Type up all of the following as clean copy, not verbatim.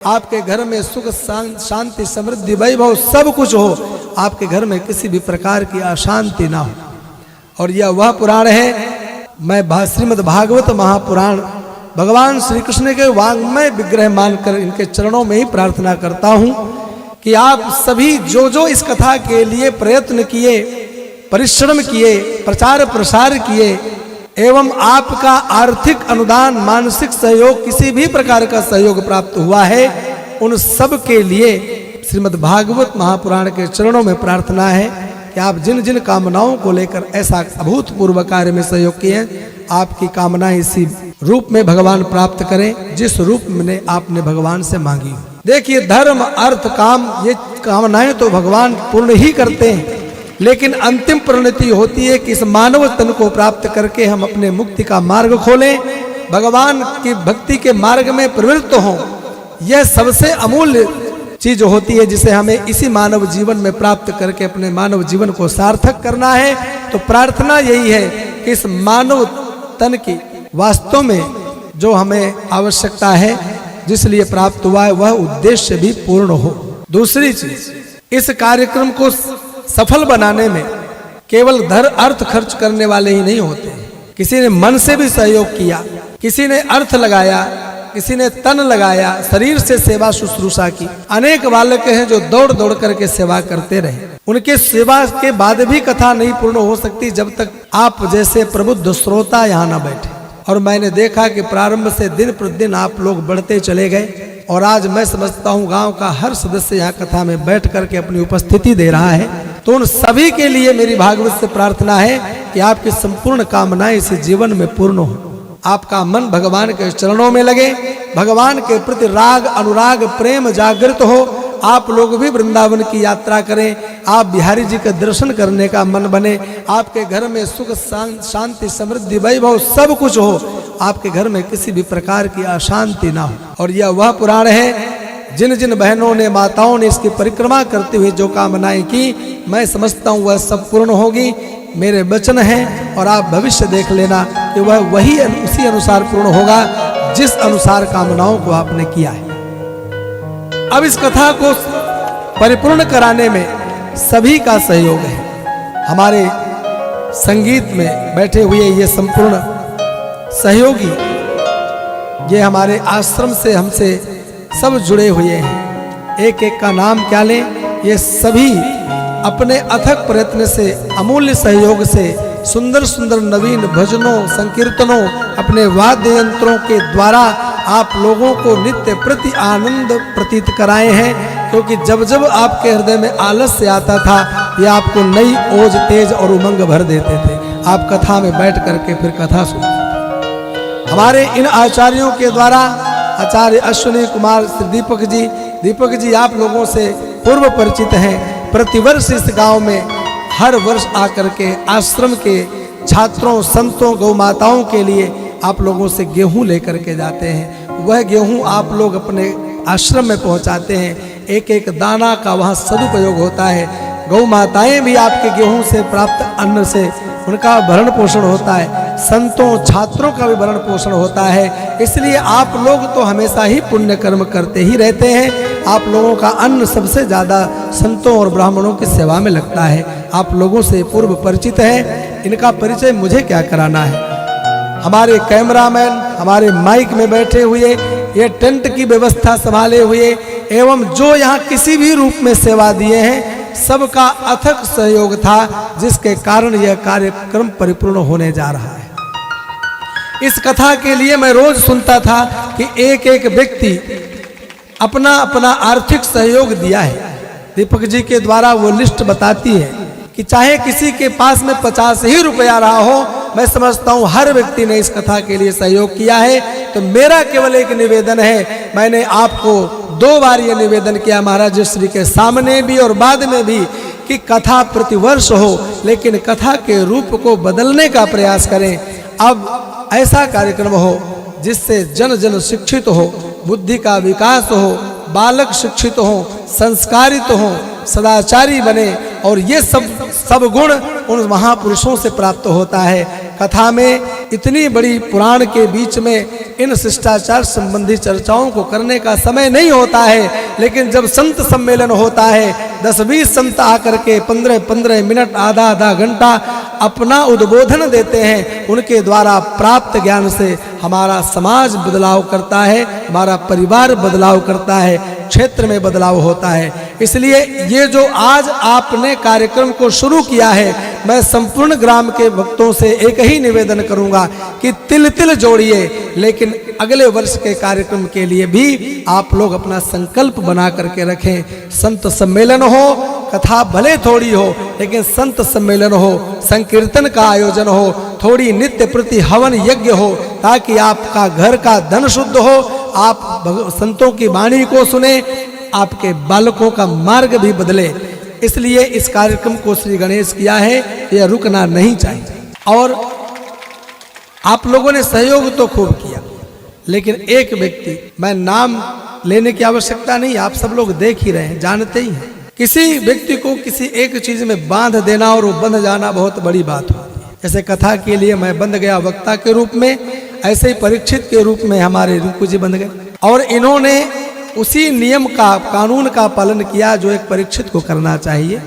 आपके घर में सुख शांति समृद्धि वैभव सब कुछ हो, आपके घर में किसी भी प्रकार की अशांति ना हो। और यह वह पुराण है, मैं श्रीमद् भागवत महापुराण भगवान श्री कृष्ण के वांग्मय विग्रह मानकर इनके चरणों में ही प्रार्थना करता हूं कि आप सभी जो इस कथा के लिए प्रयत्न किए, परिश्रम किए, प्रचार प्रसार किए एवं आपका आर्थिक अनुदान, मानसिक सहयोग, किसी भी प्रकार का सहयोग प्राप्त हुआ है, उन सब के लिए श्रीमद् भागवत महापुराण के चरणों में प्रार्थना है कि आप जिन जिन कामनाओं को लेकर ऐसा अभूतपूर्व कार्य में सहयोग किए हैं, आपकी कामनाएं इसी रूप में भगवान प्राप्त करें जिस रूप में आपने भगवान से मांगी। देखिए, धर्म अर्थ काम ये कामनाएं तो भगवान पूर्ण ही करते हैं, लेकिन अंतिम परिणति होती है कि इस मानव तन को प्राप्त करके हम अपने मुक्ति का मार्ग खोलें, भगवान की भक्ति के मार्ग में प्रवृत्त हों। यह सबसे अमूल्य चीज होती है जिसे हमें इसी मानव जीवन में प्राप्त करके अपने मानव जीवन को सार्थक करना है। तो प्रार्थना यही है कि इस मानव तन की वास्तव में जो हमें आवश्यकता है, जिस लिए प्राप्त हुआ है, वह उद्देश्य भी पूर्ण हो। दूसरी चीज, इस कार्यक्रम को सफल बनाने में केवल धन अर्थ खर्च करने वाले ही नहीं होते, किसी ने मन से भी सहयोग किया, किसी ने अर्थ लगाया, किसी ने तन लगाया, शरीर से सेवा शुश्रूषा की। अनेक बालक हैं जो दौड़ दौड़ करके सेवा करते रहे, उनके सेवा के बाद भी कथा नहीं पूर्ण हो सकती जब तक आप जैसे प्रबुद्ध श्रोता यहाँ न बैठे। और मैंने देखा कि प्रारंभ से दिन प्रतिदिन आप लोग बढ़ते चले गए और आज मैं समझता हूँ गांव का हर सदस्य यहाँ कथा में बैठ करके अपनी उपस्थिति दे रहा है। तो उन सभी के लिए मेरी भागवत से प्रार्थना है कि आपकी संपूर्ण कामनाएं इस जीवन में पूर्ण हो, आपका मन भगवान के चरणों में लगे, भगवान के प्रति राग अनुराग प्रेम जागृत हो, आप लोग भी वृंदावन की यात्रा करें, आप बिहारी जी का दर्शन करने का मन बने, आपके घर में सुख शांति समृद्धि वैभव सब कुछ हो, आपके घर में किसी भी प्रकार की अशांति ना हो। और यह वह पुराण है, जिन जिन बहनों ने, माताओं ने इसकी परिक्रमा करते हुए जो कामनाएं की, मैं समझता हूँ वह सब पूर्ण होगी। मेरे वचन हैं और आप भविष्य देख लेना कि वह वही उसी अनुसार पूर्ण होगा जिस अनुसार कामनाओं को आपने किया है। अब इस कथा को परिपूर्ण कराने में सभी का सहयोग है। हमारे संगीत में बैठे हुए ये संपूर्ण सहयोगी, ये हमारे आश्रम से हमसे सब जुड़े हुए हैं। एक एक का नाम क्या लें, ये सभी अपने अथक प्रयत्न से, अमूल्य सहयोग से सुंदर सुंदर नवीन भजनों, संकीर्तनों, अपने वाद्य यंत्रों के द्वारा आप लोगों को नित्य प्रति आनंद प्रतीत कराए हैं। क्योंकि जब जब आपके हृदय में आलस्य आता था, ये आपको नई ओज, तेज और उमंग भर देते थे। आप कथा में बैठ करके फिर कथा सुनते। हमारे इन आचार्यों के द्वारा, आचार्य अश्विनी कुमार श्री दीपक जी आप लोगों से पूर्व परिचित हैं। प्रतिवर्ष इस गांव में हर वर्ष आकर के आश्रम के छात्रों, संतों, गौ माताओं के लिए आप लोगों से गेहूं लेकर के जाते हैं। वह गेहूं आप लोग अपने आश्रम में पहुंचाते हैं। एक एक दाना का वहां सदुपयोग होता है। गौ माताएं भी आपके गेहूं से प्राप्त अन्न से उनका भरण पोषण होता है, संतों छात्रों का भी भरण पोषण होता है। इसलिए आप लोग तो हमेशा ही पुण्य कर्म करते ही रहते हैं। आप लोगों का अन्न सबसे ज़्यादा संतों और ब्राह्मणों की सेवा में लगता है। आप लोगों से पूर्व परिचित है, इनका परिचय मुझे क्या कराना है। हमारे कैमरामैन हमारे माइक में बैठे हुए, ये टेंट की व्यवस्था संभाले हुए एवं जो यहाँ किसी भी रूप में सेवा दिए हैं, सबका अथक सहयोग था, जिसके कारण यह कार्यक्रम परिपूर्ण होने जा रहा है। इस कथा के लिए मैं रोज सुनता था कि एक एक व्यक्ति अपना अपना आर्थिक सहयोग दिया है। दीपक जी के द्वारा वो लिस्ट बताती है कि चाहे किसी के पास में 50 ही रुपया रहा हो, मैं समझता हूँ हर व्यक्ति ने इस कथा के लिए सहयोग किया है। तो मेरा केवल एक निवेदन है, मैंने आपको 2 बार ये निवेदन किया महाराज श्री के सामने भी और बाद में भी, कि कथा प्रतिवर्ष हो, लेकिन कथा के रूप को बदलने का प्रयास करें। अब ऐसा कार्यक्रम हो जिससे जन जन शिक्षित हो, बुद्धि का विकास हो, बालक शिक्षित हो, संस्कारित हो, सदाचारी बने। और ये सब गुण उन महापुरुषों से प्राप्त होता है। कथा में इतनी बड़ी पुराण के बीच में इन शिष्टाचार संबंधी चर्चाओं को करने का समय नहीं होता है, लेकिन जब संत सम्मेलन होता है 10-20 संत आकर के 15-15 मिनट आधा घंटा अपना उद्बोधन देते हैं, उनके द्वारा प्राप्त ज्ञान से हमारा समाज बदलाव करता है, हमारा परिवार बदलाव करता है, क्षेत्र में बदलाव होता है। इसलिए ये जो आज आपने कार्यक्रम को शुरू किया है, मैं संपूर्ण ग्राम के भक्तों से एक ही निवेदन करूंगा कि तिल तिल जोड़िए, लेकिन अगले वर्ष के कार्यक्रम के लिए भी आप लोग अपना संकल्प बना करके रखें। संत सम्मेलन हो, कथा भले थोड़ी हो, लेकिन संत सम्मेलन हो, संकीर्तन का आयोजन हो, थोड़ी नित्य प्रति हवन यज्ञ हो, ताकि आपका घर का धन शुद्ध हो, आप संतों की वाणी को सुने, आपके बालकों का मार्ग भी बदले। इसलिए इस कार्यक्रम को श्री गणेश किया है, यह रुकना नहीं चाहिए। और आप लोगों ने सहयोग तो खूब किया, लेकिन एक व्यक्ति, मैं नाम लेने की आवश्यकता नहीं, आप सब लोग देख ही रहे हैं, जानते ही हैं, किसी व्यक्ति को किसी एक चीज में बांध देना और वो बंध जाना बहुत बड़ी बात होती है। जैसे कथा के लिए मैं बंध गया वक्ता के रूप में, ऐसे ही परीक्षित के रूप में हमारे रिंकू जी बंध गए, और इन्होंने उसी नियम का, कानून का पालन किया जो एक परीक्षित को करना चाहिए।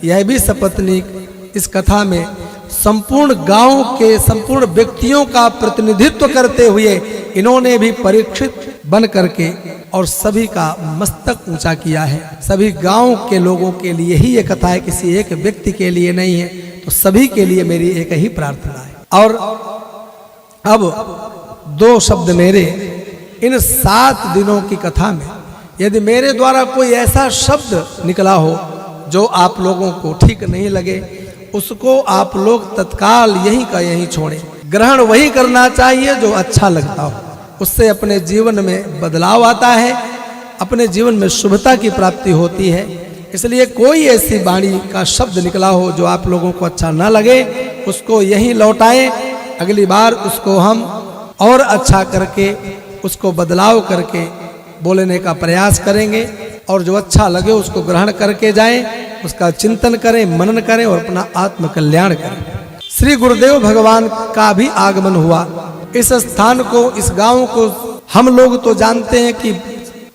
यह भी सपत्नीक इस कथा में संपूर्ण गांव के संपूर्ण व्यक्तियों का प्रतिनिधित्व करते हुए इन्होंने भी परीक्षित बन करके और सभी का मस्तक ऊंचा किया है। सभी गांव के लोगों के लिए ही ये कथा है, किसी एक व्यक्ति के लिए नहीं है। तो सभी के लिए मेरी एक ही प्रार्थना है। और अब 2 शब्द मेरे, इन 7 दिनों की कथा में यदि मेरे द्वारा कोई ऐसा शब्द निकला हो जो आप लोगों को ठीक नहीं लगे, उसको आप लोग तत्काल यहीं का यहीं छोड़ें। ग्रहण वही करना चाहिए जो अच्छा लगता हो, उससे अपने जीवन में बदलाव आता है, अपने जीवन में शुभता की प्राप्ति होती है। इसलिए कोई ऐसी वाणी का शब्द निकला हो जो आप लोगों को अच्छा ना लगे, उसको यहीं लौटाएं। अगली बार उसको हम और अच्छा करके, उसको बदलाव करके बोलने का प्रयास करेंगे, और जो अच्छा लगे उसको ग्रहण करके जाएं, उसका चिंतन करें, मनन करें और अपना आत्म कल्याण करें। श्री गुरुदेव भगवान का भी आगमन हुआ। इस स्थान को, इस गांव को हम लोग तो जानते हैं कि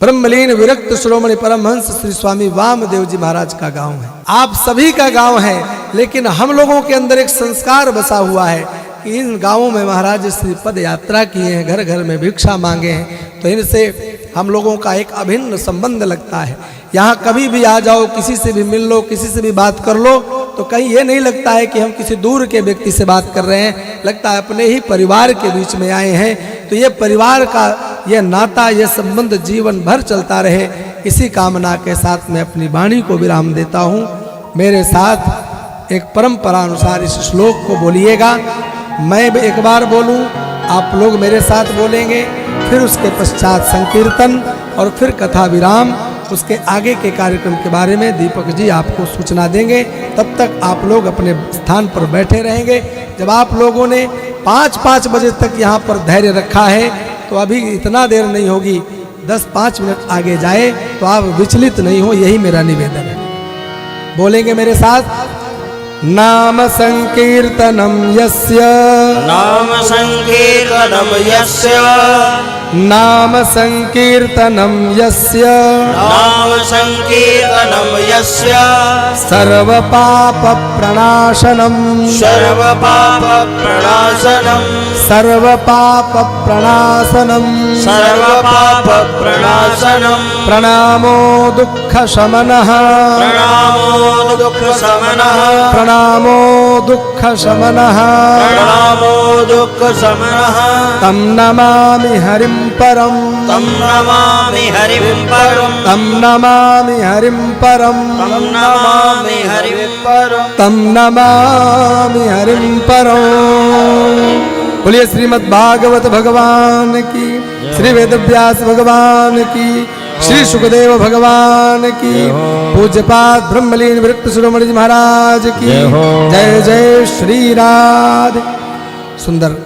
ब्रह्मलीन विरक्त शिरोमणि परमहंस श्री स्वामी वामदेव जी महाराज का गांव है, आप सभी का गांव है। लेकिन हम लोगों के अंदर एक संस्कार बसा हुआ है कि इन गांवों में महाराज श्री पद यात्रा किए हैं, घर घर में भिक्षा मांगे हैं, तो इनसे हम लोगों का एक अभिन्न संबंध लगता है। यहाँ कभी भी आ जाओ, किसी से भी मिल लो, किसी से भी बात कर लो, तो कहीं ये नहीं लगता है कि हम किसी दूर के व्यक्ति से बात कर रहे हैं, लगता है अपने ही परिवार के बीच में आए हैं। तो ये परिवार का ये नाता, ये संबंध जीवन भर चलता रहे, इसी कामना के साथ मैं अपनी वाणी को विराम देता हूँ। मेरे साथ एक परंपरा अनुसार इस श्लोक को बोलिएगा। मैं एक बार बोलूं, आप लोग मेरे साथ बोलेंगे, फिर उसके पश्चात संकीर्तन और फिर कथा विराम। उसके आगे के कार्यक्रम के बारे में दीपक जी आपको सूचना देंगे। तब तक आप लोग अपने स्थान पर बैठे रहेंगे। जब आप लोगों ने 5-5 बजे तक यहाँ पर धैर्य रखा है, तो अभी इतना देर नहीं होगी, 10-5 मिनट आगे जाए तो आप विचलित नहीं हो, यही मेरा निवेदन है। बोलेंगे मेरे साथ, नाम संकीर्तनम यस्य, नाम संकीर्तनम यस्य, नाम संकीर्तनम यस्य, नाम संकीर्तनम यस्य, सर्व पाप प्रणाशनम, सर्व पाप प्रणाशनम, सर्व पाप प्रणाशनम, सर्व पाप प्रणाशनम, प्रणामो दुःख शमनः, प्रणामो दुःख शमनः, प्रणामो दुःख शमनः, प्रणामो दुःख शमनः, तं नमामि हरिं परम, तं नमामि हरिं परम, तं नमामि हरिं परम, तं नमामि हरिं परम, तं नमामि हरिं परम। बोलिए श्रीमद् भागवत भगवान की, श्री वेदव्यास भगवान की, श्री सुखदेव भगवान की, पूज्यपाद ब्रह्मलीन विरक्त शिरोमणि जी महाराज की जय। जय श्री राधे। सुंदर